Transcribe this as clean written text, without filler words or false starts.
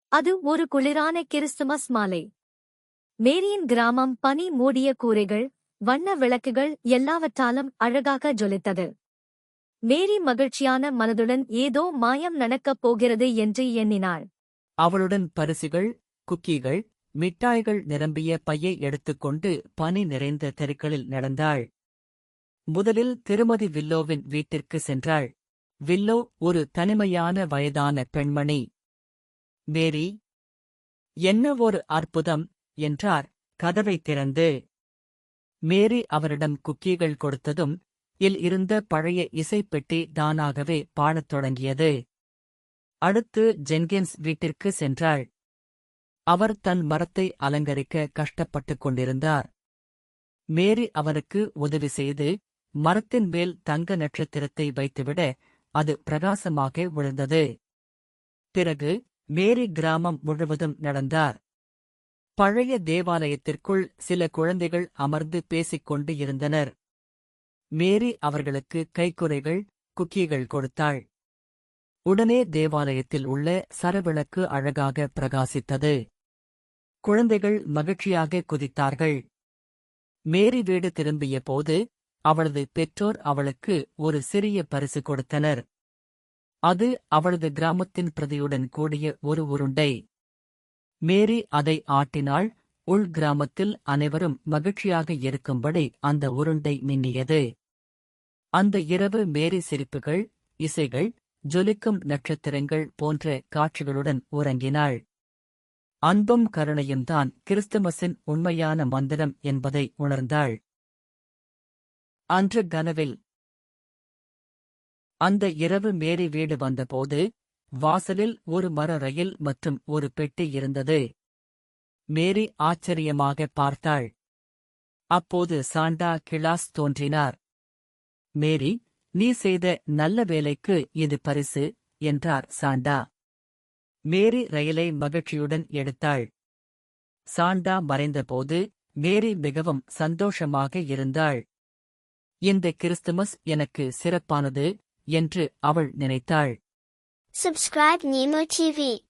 அது ஒரு குளிரான கிறிஸ்துமஸ் மாலை. மேரியின் கிராமம் பனி மூடிய கூரைகள், வண்ண விளக்குகள் எல்லாவற்றாலும் அழகாக ஜொலித்தது. மேரி மகிழ்ச்சியான மனதுடன் ஏதோ மாயம் நடக்கப் போகிறது என்று எண்ணினாள். அவளுடன் பரிசுகள், குக்கீகள், மிட்டாய்கள் நிரம்பிய பையை எடுத்துக்கொண்டு பனி நிறைந்த தெருக்களில் நடந்தாள். முதலில் திருமதி வில்லோவின் வீட்டிற்கு சென்றாள். வில்லோ ஒரு தனிமையான வயதான பெண்மணி. மேரி, என்ன ஒரு அற்புதம் என்றார் கதவைத் திறந்து. மேரி அவரிடம் குக்கீகள் கொடுத்ததும் இல் இருந்த பழைய இசைப்பெட்டி தானாகவே பாடத் தொடங்கியது. அடுத்து ஜென்கின்ஸ் வீட்டிற்கு சென்றாள். அவர் தன் மரத்தை அலங்கரிக்க கஷ்டப்பட்டுக் கொண்டிருந்தார். மேரி அவருக்கு உதவி செய்து மரத்தின் மேல் தங்க நட்சத்திரத்தை வைத்துவிட அது பிரகாசமாக விழுந்தது. பிறகு மேரி கிராமம் முழுவதும் நடந்தார். பழைய தேவாலயத்திற்குள் சில குழந்தைகள் அமர்ந்து பேசிக்கொண்டு இருந்தனர். மேரி அவர்களுக்கு கைக்குறைகள், குக்கீகள் கொடுத்தாள். உடனே தேவாலயத்தில் உள்ள சரவிளக்கு அழகாக பிரகாசித்தது. குழந்தைகள் மகிழ்ச்சியாக குதித்தார்கள். மேரி வீடு திரும்பிய போது அவளது பெற்றோர் அவளுக்கு ஒரு சிறிய பரிசு கொடுத்தனர். அது அவளது கிராமத்தின் பிரதியுடன் கூடிய ஒரு உருண்டை. மேரி அதை ஆட்டினாள். உள் கிராமத்தில் அனைவரும் மகிழ்ச்சியாக இருக்கும்படி அந்த உருண்டை மின்னியது. அந்த இரவு மேரி சிரிப்புகள், இசைகள், ஜொலிக்கும் நட்சத்திரங்கள் போன்ற காட்சிகளுடன் உறங்கினாள். அன்பும் கருணையும்தான் கிறிஸ்துமஸின் உண்மையான மந்திரம் என்பதை உணர்ந்தாள். அன்று கனவில். அந்த இரவு மேரி வீடு வந்தபோது வாசலில் ஒரு மர ரயில் மற்றும் ஒரு பெட்டி இருந்தது. மேரி ஆச்சரியமாக பார்த்தாள். அப்போது சாண்டா கிளாஸ் தோன்றினார். மேரி, நீ செய்த நல்ல வேலைக்கு இது பரிசு என்றார் சாண்டா. மேரி ரயிலை மகிழ்ச்சியுடன் எடுத்தாள். சாண்டா மறைந்தபோது மேரி மிகவும் சந்தோஷமாக இருந்தாள். இந்த கிறிஸ்துமஸ் எனக்கு சிறப்பானது என்று அவள் நினைத்தாள். Subscribe Nemo TV.